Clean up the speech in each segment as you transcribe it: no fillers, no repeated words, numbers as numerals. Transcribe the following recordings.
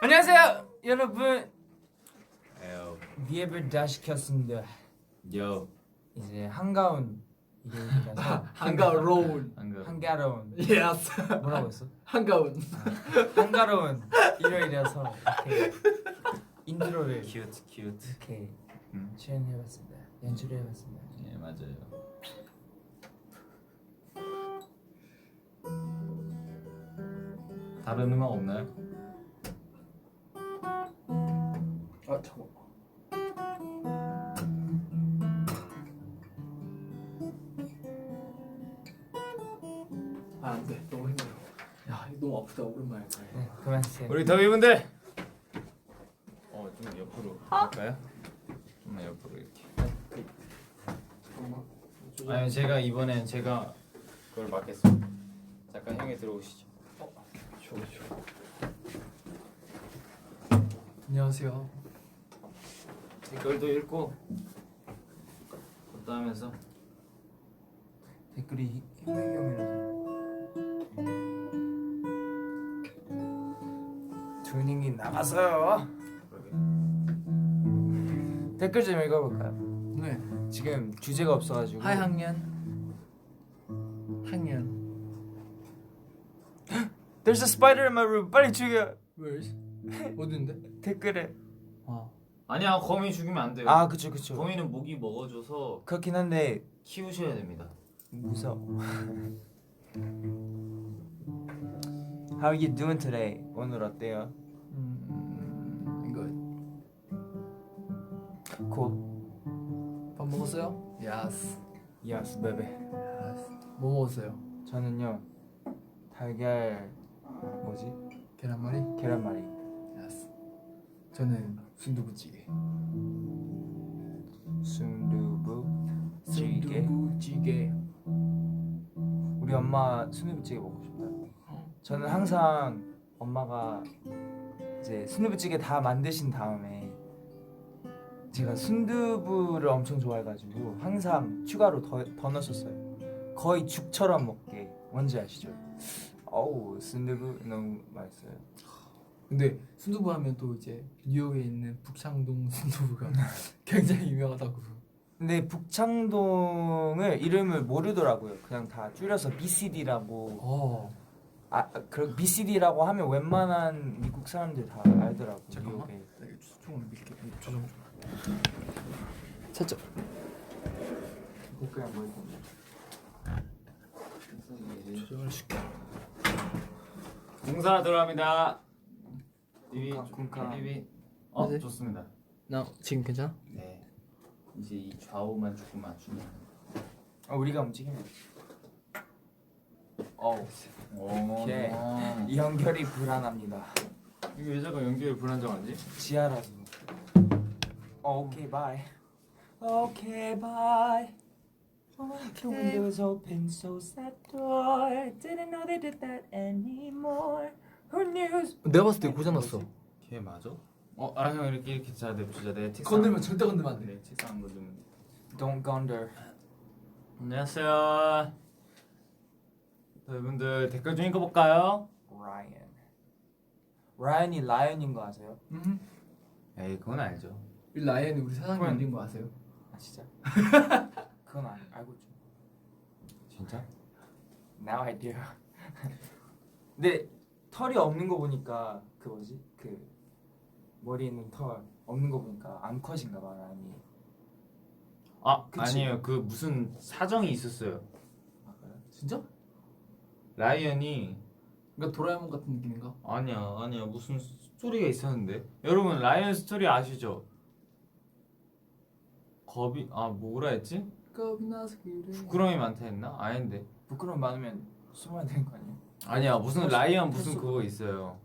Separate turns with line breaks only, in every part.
안녕하세요 여러분.
에요.
리앱을 다시 켰습니다.
요.
이제 한가운 일요일이라서
한가로운.
한가로운
예스.
뭐라고 했어?
한가운.
한가로운 일요일이라서 이렇게 인트로를
큐트.
이렇게
음.
출연해봤습니다. 연출해봤습니다.
예 맞아요. 다른 음악 없나요?
아 잠깐. 아 안돼. 너무 힘들어. 야 이거 너무 아프다 오랜만에.
네, 그만하세요.
우리 더비분들. 좀 옆으로 할까요? 좀만 옆으로 이렇게.
잠깐만.
아니 제가 이번엔 제가 그걸 맡겠습니다. 잠깐 형이 들어오시죠.
좋아. 안녕하세요.
댓글도 읽고 그것도 하면서
댓글이 희명이라서 튜닝이 나갔어요.
그러게.
댓글 좀 읽어볼까요?
네.
지금 주제가 없어가지고.
하이 학년. 학년.
There's a spider in my room. 빨리 죽여.
Where is? 어딘데?
댓글에.
아.
아니야 거미 죽이면 안 돼요.
아 그쵸.
거미는 모기 먹어줘서
그렇긴 한데
키우셔야 됩니다.
무서워. How are you doing today? 오늘 어때요?
이거
Cool.
밥 먹었어요? 야스.
Yes, baby.
뭐 먹었어요?
저는요 달걀 뭐지?
계란말이?
계란말이.
야스. 저는 순두부찌개.
순두부찌개.
순두부찌개.
우리 엄마 순두부찌개 먹고 싶다. 저는 항상 엄마가 이제 순두부찌개 다 만드신 다음에 제가 순두부를 엄청 좋아해가지고 항상 추가로 더 넣었었어요. 거의 죽처럼 먹게. 뭔지 아시죠? 어우 순두부 너무 맛있어요.
근데 순두부 하면 또 이제 뉴욕에 있는 북창동 순두부가 굉장히 유명하다고.
근데 북창동을 이름을 모르더라고요. 그냥 다 줄여서 BCD라고. 그럼 BCD라고 하면 웬만한 미국 사람들 다 알더라고.
잠깐만.
뉴욕에.
나 이거 조금 밀게. 조정 좀. 살짝.
이거 그냥 뭐 건데?
조정을 시켜.
공사 들어갑니다.
쿵쾅.
비비.
네.
좋습니다.
나 지금 괜찮아?
네. 이제 이 좌우만 조금 맞추면.
우리가 움직이면. 오케이.
어.
이 연결이 불안합니다.
이거 왜 자꾸 연결이 불안정하지?
지하라서. 오케이 바이. 오케이 바이. The windows open, so sad door. Didn't know they did that anymore. Who knew?
내가 봤을 때 고장났어.
걔 맞아? 형 이렇게 자 냅두자. 내 책상.
건들면 절대 건들면 안 돼.
네, 책상 안 건들면.
Don't gonder.
안녕하세요. 여러분들 댓글 좀 읽어볼까요?
Ryan. 라이언이 라이언인 거 아세요?
에이 그건 알죠.
이 라이언이 우리 사장님
그건-
올린 거 아세요?
아 진짜? 그건 알고 있죠.
진짜?
Now I do. 근데 털이 없는 거 보니까 그 뭐지? 그 머리에 있는 털 없는 거 보니까 암컷인가 봐 라이언이. 그치?
아니에요. 그 무슨 사정이 있었어요.
아 그래?
진짜?
라이언이
그러니까 도라에몽 같은 느낌인가?
아니야 무슨 스토리가 있었는데 여러분 라이언 스토리 아시죠? 겁이 뭐라 했지?
겁이 나서 그래.
부끄러움이 많다 했나? 아닌데
부끄러움 많으면 숨어야 되는 거 아니야?
아니야 무슨
털
라이언
털
무슨
쏘고.
그거 있어요.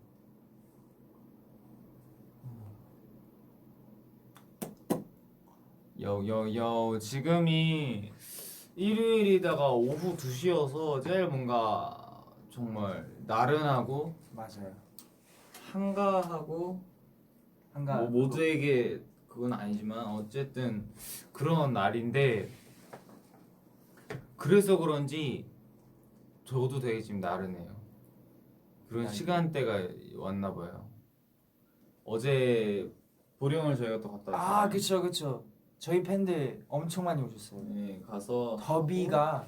여 지금이 일요일이다가 오후 2시여서 제일 뭔가 정말 나른하고
맞아요.
한가하고 뭐 모두에게 그건 아니지만 어쨌든 그런 날인데 그래서 그런지 저도 되게 지금 나른해요. 그런
야,
시간대가 왔나 봐요. 어제 보령을 저희가 또 갔다 왔잖아요.
아 그쵸. 저희 팬들 엄청 많이 오셨어요.
네, 가서
더비가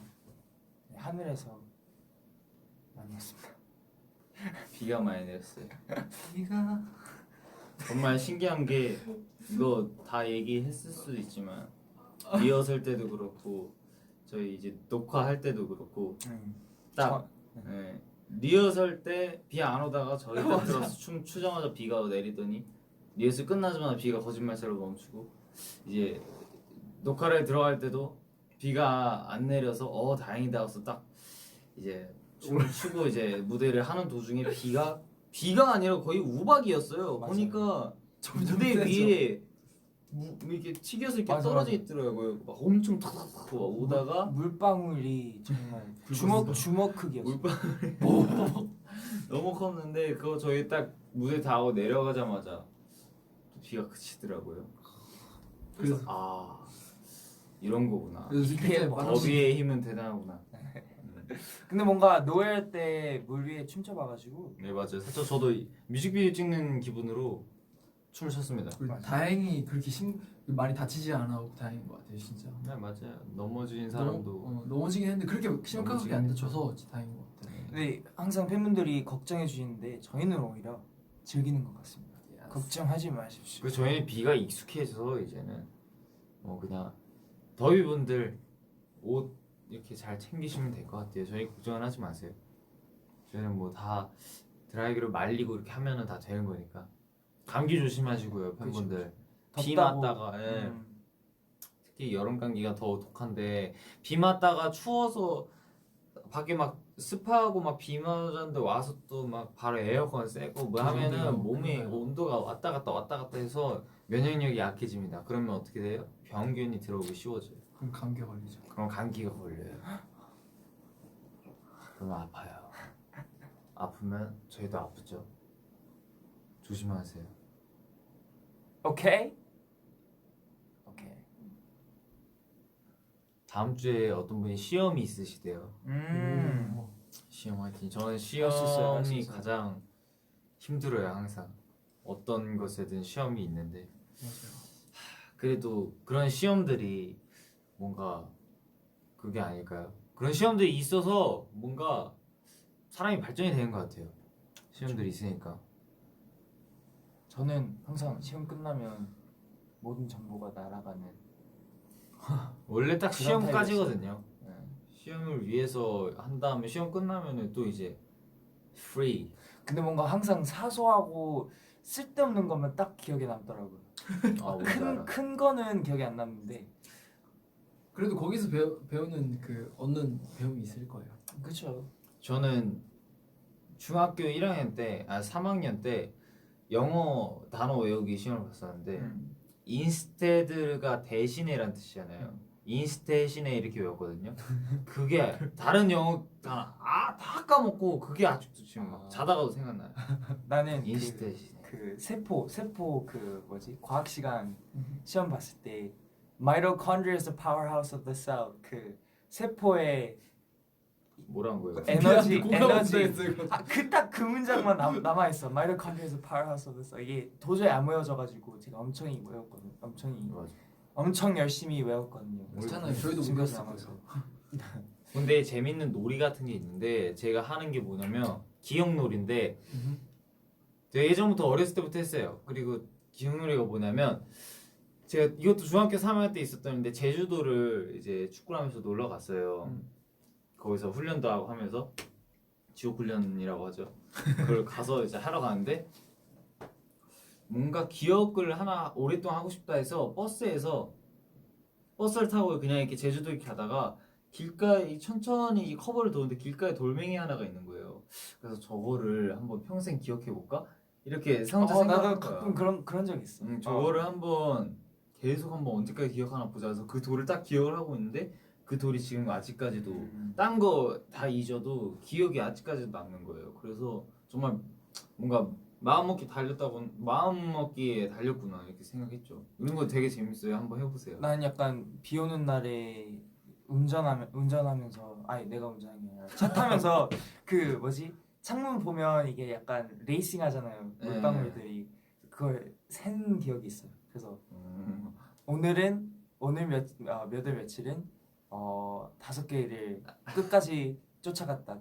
하늘에서 만났습니다.
비가 많이 내렸어요.
네가
정말 신기한 게 이거 다 얘기했을 수도 있지만 리허설 때도 그렇고 저희 이제 녹화할 때도 그렇고 딱 네, 리허설 때 비 안 오다가 저희 때 들어서 춤 추자마자 비가 내리더니 리허설 끝나자마자 비가 거짓말처럼 멈추고 이제 녹화를 들어갈 때도 비가 안 내려서 다행이다 하고서 딱 이제 춤을 추고 이제 무대를 하는 도중에 비가 아니라 거의 우박이었어요.
맞아요.
보니까
점점
무대
세죠.
위에 이렇게 튀겨서 이렇게
맞아,
떨어져
맞아.
있더라고요. 막 엄청 탁탁탁 막 오다가
물방울이 정말 주먹 크기였어.
물방울이 너무 컸는데 그거 저희 딱 무대 다 하고 내려가자마자 또 비가 그치더라고요. 그래서
그래서
이런 거구나.
그래서
이게
뭐
더비의 힘은 대단하구나.
근데 뭔가 노엘 때 물 위에 춤춰봐가지고
네 맞아요. 사실 저도 이 뮤직비디오 찍는 기분으로 춤을 췄습니다.
그리고 다행히 그렇게 많이 다치지 않아서 다행인 것 같아요 진짜.
네 맞아요. 넘어진 사람도
넘어지긴 했는데 그렇게 심각하게 안 다쳐서 진짜 다행인 것 같아요.
근데 항상 팬분들이 걱정해 주시는데 저희는 오히려 즐기는 것 같습니다. 걱정하지 마십시오.
그 저희는 비가 익숙해져서 이제는 뭐 그냥 더위분들 옷 이렇게 잘 챙기시면 될 것 같아요. 저희 걱정은 하지 마세요. 저희는 뭐 다 드라이기로 말리고 이렇게 하면은 다 되는 거니까 감기 조심하시고요 팬분들. 비
덥다고.
맞다가 특히 여름 감기가 더 독한데 비 맞다가 추워서 밖에 막 습하고 막 비 맞았는데 와서 또 막 바로 에어컨 쐬고 뭐 하면은 몸에
그러니까요.
온도가 왔다 갔다 해서 면역력이 약해집니다. 그러면 어떻게 돼요? 병균이 들어오기 쉬워져요.
그럼 감기 걸리죠.
그럼 감기가 걸려요. 그러면 아파요. 아프면 저희도 아프죠. 조심하세요.
오케이.
다음 주에 어떤 분이 시험이 있으시대요. 시험 화이팅. 저는
할 수 있어요, 할수
시험이
있어요.
가장 힘들어요 항상. 어떤 것에든 시험이 있는데
맞아요.
그래도 그런 시험들이 뭔가 그게 아닐까요? 그런 시험들이 있어서 뭔가 사람이 발전이 되는 것 같아요. 시험들이 있으니까.
저는 항상 시험 끝나면 모든 정보가 날아가는
원래 딱
그런
시험까지거든요. 네. 시험을 위해서 한 다음에 시험 끝나면은 또 이제 free.
근데 뭔가 항상 사소하고 쓸데없는 것만 딱 기억에 남더라고요.
뭔지 알아.
큰 거는 기억이 안 남는데
그래도 거기서 배우는 그 얻는 배움이 있을 거예요.
그렇죠.
저는 중학교 1학년 때, 3학년 때 영어 단어 외우기 시험을 봤었는데 인스테드가 대신에란 뜻이잖아요. 인스테신에 이렇게 외웠거든요. 그게 다른 영어 다 까먹고 그게 아직도 지금 막 자다가도 생각나요.
나는
인스테신.
그 세포 그 뭐지 과학 시간 시험 봤을 때 mitochondria is the powerhouse of the cell 그 세포의
뭐란 거예요?
에너지
공감한다
그 딱 그 문장만 남아 있어. mitochondria is the powerhouse of the cell. 이게 도저히 안 외워져가지고 제가 엄청 외웠거든요.
맞아.
엄청 열심히 외웠거든요.
괜찮아요. 저희도
지금까지
외웠어요.
남았어요.
근데 재밌는 놀이 같은 게 있는데 제가 하는 게 뭐냐면 기억놀이인데 제가 예전부터 어렸을 때부터 했어요. 그리고 기억놀이가 뭐냐면 제가 이것도 중학교 3학년 때 있었던 일인데 제주도를 이제 축구를 하면서 놀러 갔어요. 거기서 훈련도 하고 하면서 지옥 훈련이라고 하죠. 그걸 가서 이제 하러 가는데 뭔가 기억을 하나 오랫동안 하고 싶다 해서 버스를 타고 그냥 이렇게 제주도 이렇게 가다가 길가에 천천히 커버를 도는데 길가에 돌멩이 하나가 있는 거예요. 그래서 저거를 한번 평생 기억해 볼까? 이렇게 상자
나도
생각한 거야.
가끔 그런 적 있어.
저거를 한번 계속 한번 언제까지 기억하나 보자 해서 그 돌을 딱 기억을 하고 있는데 그 돌이 지금 아직까지도 딴 거 다 잊어도 기억이 아직까지도 남는 거예요. 그래서 정말 뭔가 마음먹기에 달렸구나 이렇게 생각했죠. 이런 거 되게 재밌어요. 한번 해보세요.
난 약간 비 오는 날에 운전하면서 아니 내가 운전하는 게 아니라 차 타면서 그 뭐지 창문 보면 이게 약간 레이싱 하잖아요.
네.
물방울들이 그걸 센 기억이 있어요. 그래서
음.
오늘 몇월 며칠은 5개를 끝까지 쫓아봤다.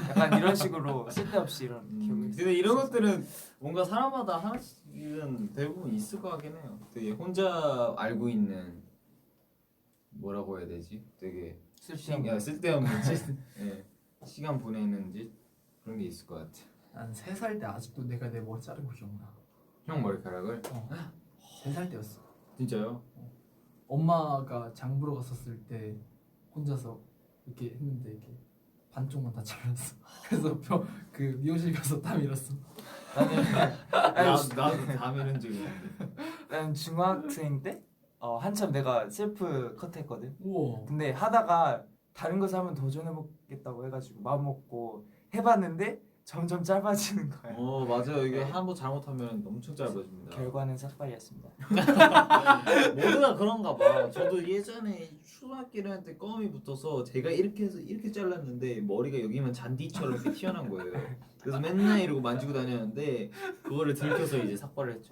약간 이런 식으로 쓸데없이 이런 기억이 있어요.
근데 이런 것들은 뭔가 사람마다 하나씩은 대부분 있을 것 같긴 해요. 되게 혼자 알고 있는 뭐라고 해야 되지? 되게 쓸데없는 짓, 예, 시간 보내는 짓 그런 게 있을 것 같아.
난 3살 때 아직도 내가 내 머리 자른 거 기억나.
형 머리카락을?
3살 때였어.
진짜요?
엄마가 장 보러 갔었을 때 혼자서 이렇게 했는데 이렇게 반쪽만 다 잘랐어. 그래서 그 미용실 가서 다 밀었어.
나도 다 미는 적이 있는데.
난 중학생 때 한참 내가 셀프 컷했거든.
우와.
근데 하다가 다른 것을 한번 도전해보겠다고 해가지고 마음 먹고 해봤는데 점점 짧아지는 거야.
맞아요. 이게 한번 잘못하면 엄청 짧아집니다.
결과는 삭발이었습니다.
모두가 그런가 봐. 저도 예전에 초등학교 1학년 때 껌이 붙어서 제가 이렇게 해서 이렇게 잘랐는데 머리가 여기만 잔디처럼 이렇게 튀어나온 거예요. 그래서 맨날 이러고 만지고 다녔는데 그거를 들켜서 이제 삭발을 했죠.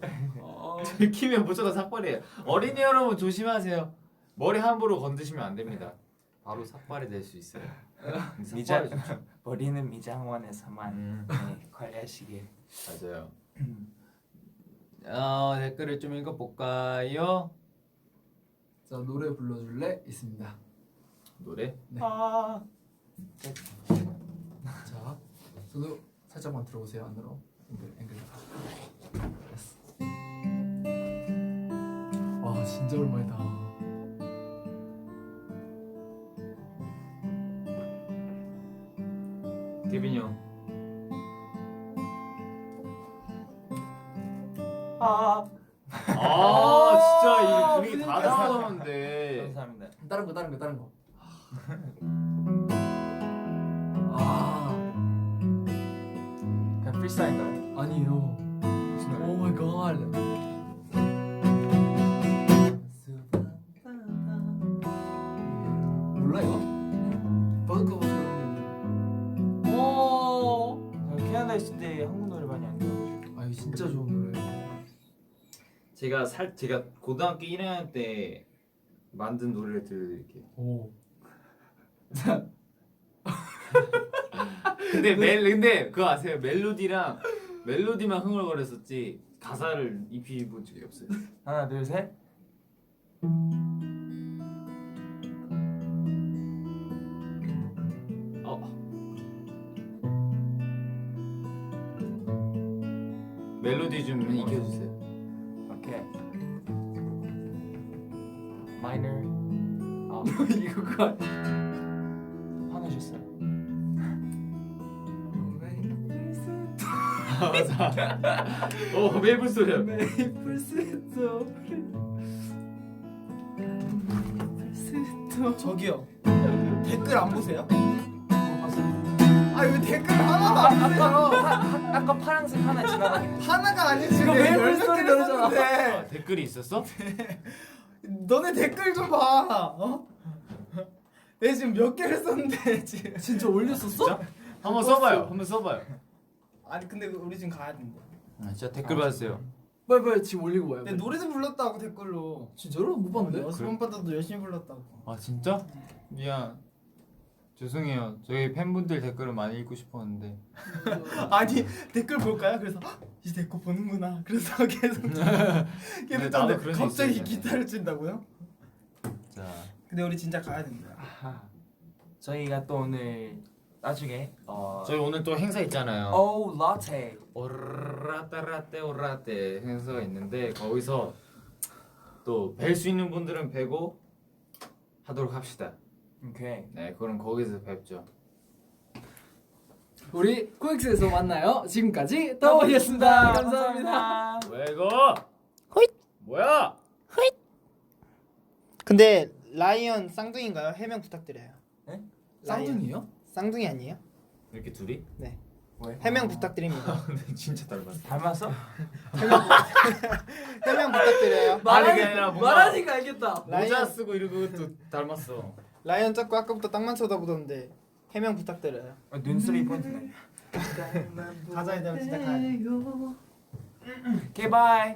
들키면 무조건 삭발이에요. 어린이 여러분 조심하세요. 머리 함부로 건드시면 안 됩니다. 바로 삭발이 될 수 있어요.
미장 머리는 미장원에서만 관리하시길.
맞아요. 댓글을 좀 읽어볼까요?
자, 노래 불러줄래? 있습니다.
노래?
네. 자, 저도 살짝만 들어오세요 안으로. 앵글. 됐어. 와, 진짜 오랜만이다.
케빈 형. 진짜 이 분위기 다 됐었는데.
감사합니다.
다른 거.
그냥 프리스타일인가요?
아니에요. 오 마이 갓. 몰라 이거? 버드커버 오.
캐나다 있을 때 한국 노래 많이 안 들어요.
아 이거 진짜 좋은 노래.
제가 고등학교 1학년 때 만든 노래를 들려드릴게요.
오.
근데 그거 아세요? 멜로디만 흥얼거렸었지 가사를 입혀본 적이 없어요.
하나 둘 셋.
멜로디 좀 익혀주세요.
오케이. 마이너.
이거 그거
화내셨어요?
맞아. 메이플 소리야.
메이플 스토리.
저기요 댓글 안 보세요?
못 봤어요.
왜 댓글 하나도 안 보세요?
아까 파란색 하나 지나가긴 했어.
하나가 아니지
이거
내가
메이플
10몇
스토리
개를
노래잖아.
썼는데
댓글이 있었어?
너네 댓글 좀 봐. 내가 지금 몇 개를 썼는데 지금.
진짜 올렸었어?
진짜? 한번 써봐요.
아니 근데 우리 지금 가야 된대.
진짜 댓글 받으세요.
빨리 지금 올리고 와요.
내 노래도 불렀다고 댓글로.
진짜로? 못 봤는데?
여섯 번 받아도 열심히 불렀다고.
아 진짜? 미안. 죄송해요. 저희 팬분들 댓글을 많이 읽고 싶었는데.
아니 댓글 볼까요? 그래서 이 댓글 보는구나. 그래서 계속
나도
쳤는데
그런 적
갑자기
있어요.
기타를 친다고요?
자,
근데 우리 진짜 가야 된다.
저희가 또 오늘 나중에
저희 오늘 또 행사 있잖아요.
오 라테.
오라떼 행사가 있는데 거기서 또 뵐 수 있는 분들은 뵈고 하도록 합시다.
오케이.
네, 그럼 거기서 뵙죠.
우리 코엑스에서 만나요. 지금까지 더보이였습니다. 감사합니다.
감사합니다.
왜 이거? 호잇. 뭐야?
근데 라이언 쌍둥이인가요? 해명 부탁드려요.
네?
쌍둥이요?
쌍둥이 아니에요?
이렇게 둘이?
네.
왜?
해명 부탁드립니다.
근데 진짜 닮았어.
닮았어?
해명 부탁드려요.
아니, 그게 아니라 뭔가-
말하니까 알겠다.
모자
라이언
쓰고 이러고 또 닮았어.
라이언 자꾸 아까부터 땅만 쳐다보던데 해명 부탁드려요.
눈썹이 포인트네.
가자 얘들아 진짜 가야 돼.
오케이 바이.